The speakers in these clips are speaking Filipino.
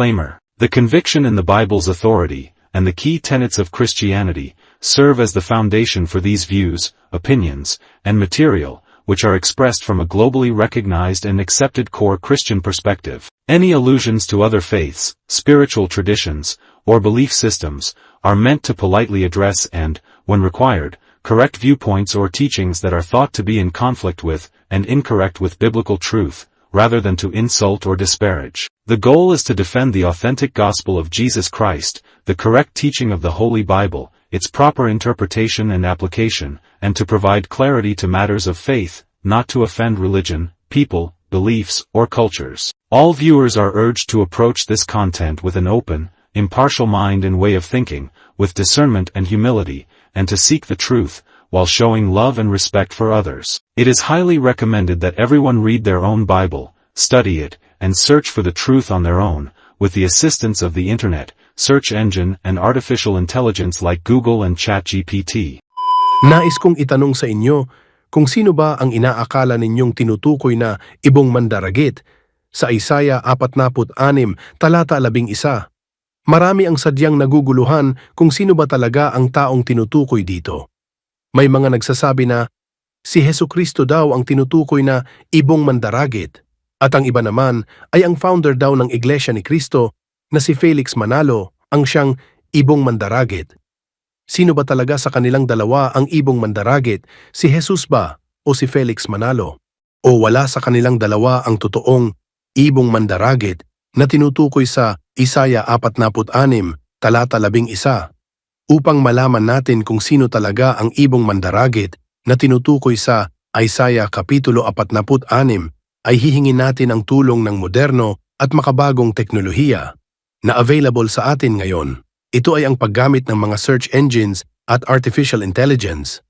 Disclaimer: the conviction in the Bible's authority, and the key tenets of Christianity, serve as the foundation for these views, opinions, and material, which are expressed from a globally recognized and accepted core Christian perspective. Any allusions to other faiths, spiritual traditions, or belief systems, are meant to politely address and, when required, correct viewpoints or teachings that are thought to be in conflict with, and incorrect with biblical truth, rather than to insult or disparage. The goal is to defend the authentic gospel of Jesus Christ, the correct teaching of the Holy Bible, its proper interpretation and application, and to provide clarity to matters of faith, not to offend religion, people, beliefs, or cultures. All viewers are urged to approach this content with an open, impartial mind and way of thinking, with discernment and humility, and to seek the truth, while showing love and respect for others. It is highly recommended that everyone read their own Bible, study it, and search for the truth on their own, with the assistance of the internet, search engine, and artificial intelligence like Google and ChatGPT. Nais kong itanong sa inyo, kung sino ba ang inaakala ninyong tinutukoy na ibong mandaragit sa Isaiah 46, talata 11. Marami ang sadyang naguguluhan kung sino ba talaga ang taong tinutukoy dito. May mga nagsasabi na si Hesukristo daw ang tinutukoy na ibong mandaragit, at ang iba naman ay ang founder daw ng Iglesia ni Cristo na si Felix Manalo ang siyang ibong mandaragit. Sino ba talaga sa kanilang dalawa ang ibong mandaragit, si Jesus ba o si Felix Manalo? O wala sa kanilang dalawa ang totoong ibong mandaragit na tinutukoy sa Isaiah 46, talata 11? Upang malaman natin kung sino talaga ang ibong mandaragit na tinutukoy sa Isaiah Kapitulo 46, ay hihingin natin ang tulong ng moderno at makabagong teknolohiya na available sa atin ngayon. Ito ay ang paggamit ng mga search engines at artificial intelligence.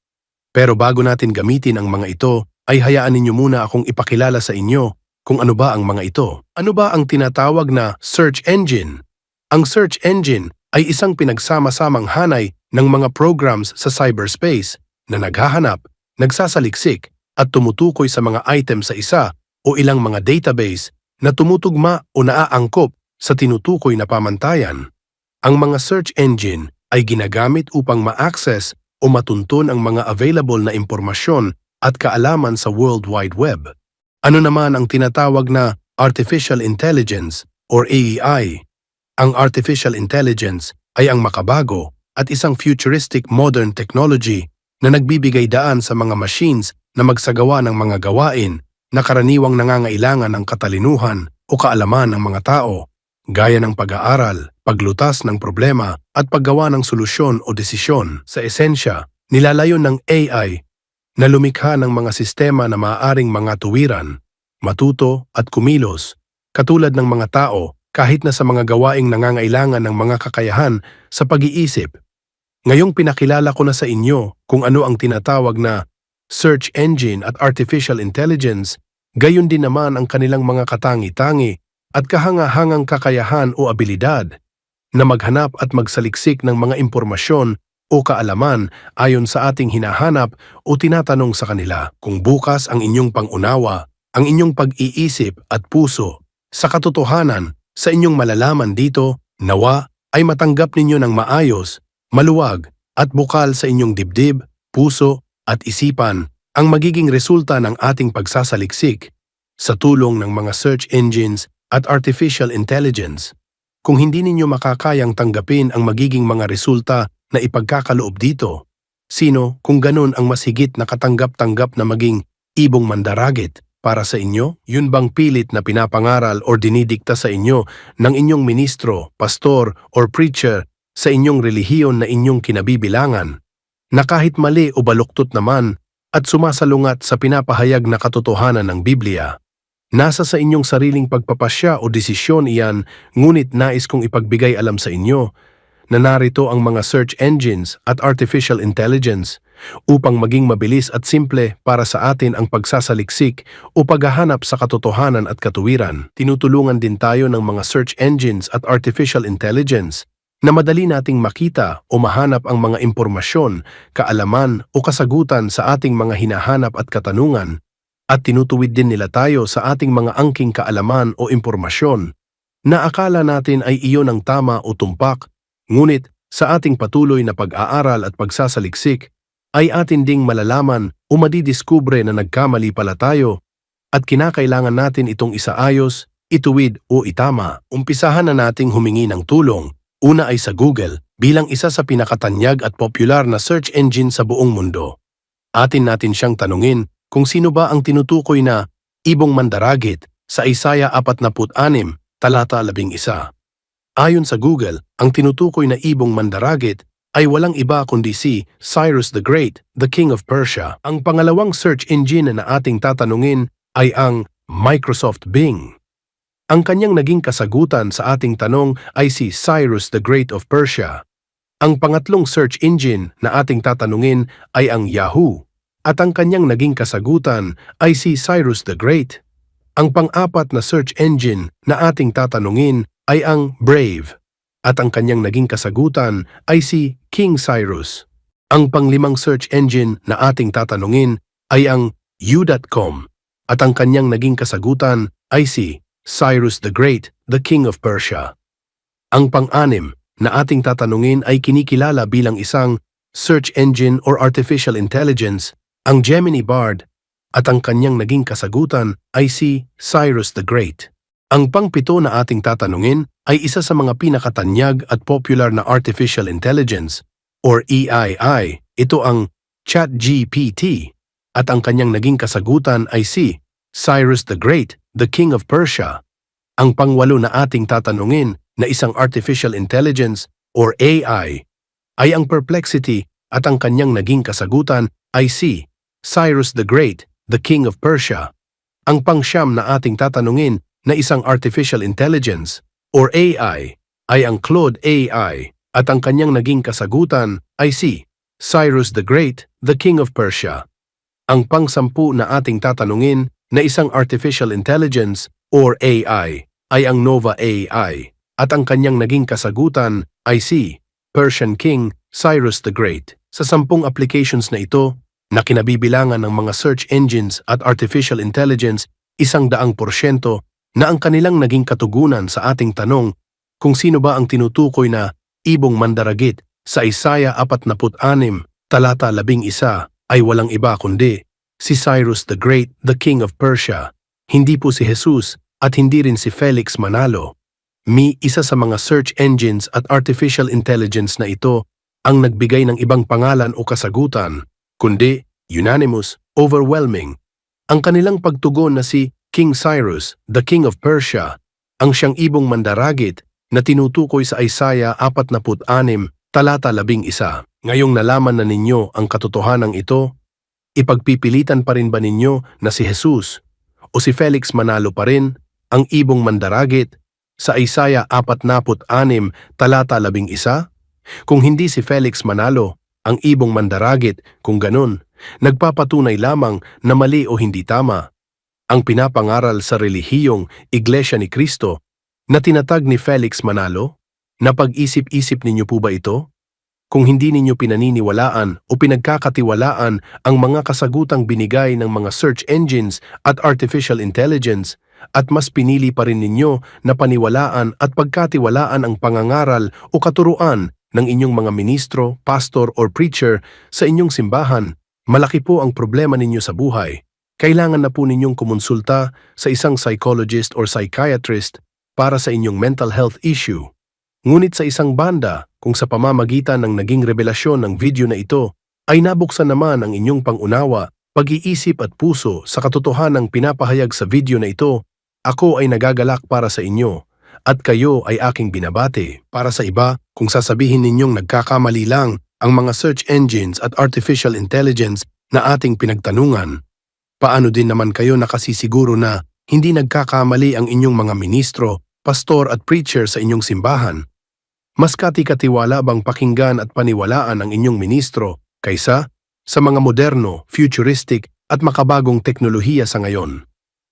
Pero bago natin gamitin ang mga ito, ay hayaan ninyo muna akong ipakilala sa inyo kung ano ba ang mga ito. Ano ba ang tinatawag na search engine? Ang search engine ay isang pinagsama-samang hanay ng mga programs sa cyberspace na naghahanap, nagsasaliksik, at tumutukoy sa mga item sa isa o ilang mga database na tumutugma o naaangkop sa tinutukoy na pamantayan. Ang mga search engine ay ginagamit upang ma-access o matuntun ang mga available na impormasyon at kaalaman sa World Wide Web. Ano naman ang tinatawag na artificial intelligence or AI? Ang artificial intelligence ay ang makabago at isang futuristic modern technology na nagbibigay daan sa mga machines na magsagawa ng mga gawain na karaniwang nangangailangan ng katalinuhan o kaalaman ng mga tao, gaya ng pag-aaral, paglutas ng problema at paggawa ng solusyon o desisyon. Sa esensya, nilalayon ng AI na lumikha ng mga sistema na maaaring mga tuwiran, matuto at kumilos, katulad ng mga tao, kahit na sa mga gawaing nangangailangan ng mga kakayahan sa pag-iisip. Ngayong pinakilala ko na sa inyo kung ano ang tinatawag na search engine at artificial intelligence, gayon din naman ang kanilang mga katangi-tangi at kahangahangang kakayahan o abilidad na maghanap at magsaliksik ng mga impormasyon o kaalaman ayon sa ating hinahanap o tinatanong sa kanila. Kung bukas ang inyong pangunawa, ang inyong pag-iisip at puso sa katotohanan sa inyong malalaman dito, nawa ay matanggap ninyo ng maayos, maluwag at bukal sa inyong dibdib, puso at isipan ang magiging resulta ng ating pagsasaliksik sa tulong ng mga search engines at artificial intelligence. Kung hindi ninyo makakayang tanggapin ang magiging mga resulta na ipagkakaloob dito, sino kung ganun ang mas higit na katanggap-tanggap na maging ibong mandaragit para sa inyo? Yun bang pilit na pinapangaral o dinidikta sa inyo ng inyong ministro, pastor, or preacher sa inyong relihiyon na inyong kinabibilangan, na kahit mali o baluktot naman at sumasalungat sa pinapahayag na katotohanan ng Biblia? Nasa sa inyong sariling pagpapasya o desisyon iyan, ngunit nais kong ipagbigay alam sa inyo na narito ang mga search engines at artificial intelligence upang maging mabilis at simple para sa atin ang pagsasaliksik o paghahanap sa katotohanan at katuwiran. Tinutulungan din tayo ng mga search engines at artificial intelligence na madali nating makita o mahanap ang mga impormasyon, kaalaman o kasagutan sa ating mga hinahanap at katanungan, at tinutuwid din nila tayo sa ating mga angking kaalaman o impormasyon na akala natin ay iyon ang tama o tumpak, ngunit sa ating patuloy na pag-aaral at pagsasaliksik, ay atin ding malalaman o madidiskubre na nagkamali pala tayo at kinakailangan natin itong isaayos, ituwid o itama. Umpisahan na nating humingi ng tulong. Una ay sa Google bilang isa sa pinakatanyag at popular na search engine sa buong mundo. Atin siyang tanungin kung sino ba ang tinutukoy na ibong mandaragit sa Isaiah 46, talata 11. Ayon sa Google, ang tinutukoy na ibong mandaragit ay walang iba kundi si Cyrus the Great, the King of Persia. Ang pangalawang search engine na ating tatanungin ay ang Microsoft Bing. Ang kanyang naging kasagutan sa ating tanong ay si Cyrus the Great of Persia. Ang pangatlong search engine na ating tatanungin ay ang Yahoo, at ang kanyang naging kasagutan ay si Cyrus the Great. Ang pang-apat na search engine na ating tatanungin ay ang Brave, at ang kanyang naging kasagutan ay si King Cyrus. Ang panglimang search engine na ating tatanungin ay ang U.com, at ang kanyang naging kasagutan ay si Cyrus the Great, the King of Persia. Ang pang-anim na ating tatanungin ay kinikilala bilang isang search engine or artificial intelligence, ang Gemini Bard, at ang kanyang naging kasagutan ay si Cyrus the Great. Ang pang-pito na ating tatanungin ay isa sa mga pinakatanyag at popular na artificial intelligence or AI. Ito ang ChatGPT, at ang kanyang naging kasagutan ay si Cyrus the Great, the King of Persia. Ang pangwalo na ating tatanungin na isang artificial intelligence or AI ay ang Perplexity, at ang kanyang naging kasagutan ay si Cyrus the Great, the King of Persia. Ang pangsyam na ating tatanungin na isang artificial intelligence or AI ay ang Claude AI, at ang kanyang naging kasagutan ay si Cyrus the Great, the King of Persia. Ang pang-sampu na ating tatanungin na isang artificial intelligence or AI ay ang Nova AI, at ang kanyang naging kasagutan ay si Persian King Cyrus the Great. Sa 10 applications na ito, na kinabibilangan ng mga search engines at artificial intelligence, 100% na ang kanilang naging katugunan sa ating tanong kung sino ba ang tinutukoy na ibong mandaragit sa Isaiah 46, talata 11 ay walang iba kundi si Cyrus the Great, the King of Persia. Hindi po si Jesus at hindi rin si Felix Manalo. Isa sa mga search engines at artificial intelligence na ito ang nagbigay ng ibang pangalan o kasagutan, kundi unanimous, overwhelming. Ang kanilang pagtugon na si King Cyrus, the King of Persia, ang siyang ibong mandaragit na tinutukoy sa Isaiah 46, talata 11. Ngayong nalaman na ninyo ang katotohanan ito, ipagpipilitan pa rin ba ninyo na si Jesus o si Felix Manalo pa rin ang ibong mandaragit sa Isaiah 46, talata 11? Kung hindi si Felix Manalo ang ibong mandaragit, kung ganun, nagpapatunay lamang na mali o hindi tama ang pinapangaral sa relihiyong Iglesia ni Cristo na tinatag ni Felix Manalo? Napag-isip-isip ninyo po ba ito? Kung hindi ninyo pinaniniwalaan o pinagkakatiwalaan ang mga kasagutang binigay ng mga search engines at artificial intelligence, at mas pinili pa rin ninyo na paniwalaan at pagkatiwalaan ang pangangaral o katuruan ng inyong mga ministro, pastor or preacher sa inyong simbahan, malaki po ang problema ninyo sa buhay. Kailangan na po ninyong kumonsulta sa isang psychologist or psychiatrist para sa inyong mental health issue. Ngunit sa isang banda, kung sa pamamagitan ng naging revelasyon ng video na ito, ay nabuksan naman ang inyong pangunawa, pag-iisip at puso sa katotohanang pinapahayag sa video na ito, ako ay nagagalak para sa inyo, at kayo ay aking binabati. Para sa iba, kung sasabihin ninyong nagkakamali lang ang mga search engines at artificial intelligence na ating pinagtanungan, paano din naman kayo nakasisiguro na hindi nagkakamali ang inyong mga ministro, pastor at preacher sa inyong simbahan? Mas kati-katiwala bang pakinggan at paniwalaan ang inyong ministro kaysa sa mga moderno, futuristic at makabagong teknolohiya sa ngayon?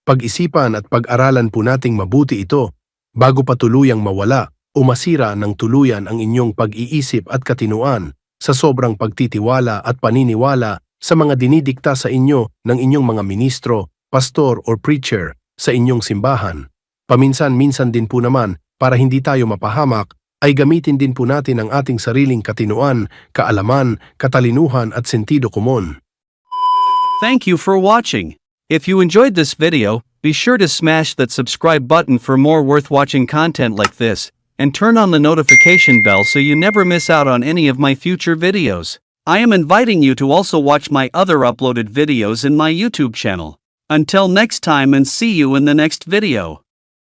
Pag-isipan at pag-aralan po nating mabuti ito bago pa tuluyang mawala o masira ng tuluyan ang inyong pag-iisip at katinuan sa sobrang pagtitiwala at paniniwala sa mga dinidikta sa inyo ng inyong mga ministro, pastor or preacher sa inyong simbahan. Paminsan-minsan din po naman, para hindi tayo mapahamak, ay gamitin din po natin ang ating sariling katinuan, kaalaman, katalinuhan at sentido komon. Thank you for watching. If you enjoyed this video, be sure to smash that subscribe button for more worth watching content like this, and turn on the notification bell so you never miss out on any of my future videos. I am inviting you to also watch my other uploaded videos in my YouTube channel. Until next time, and see you in the next video.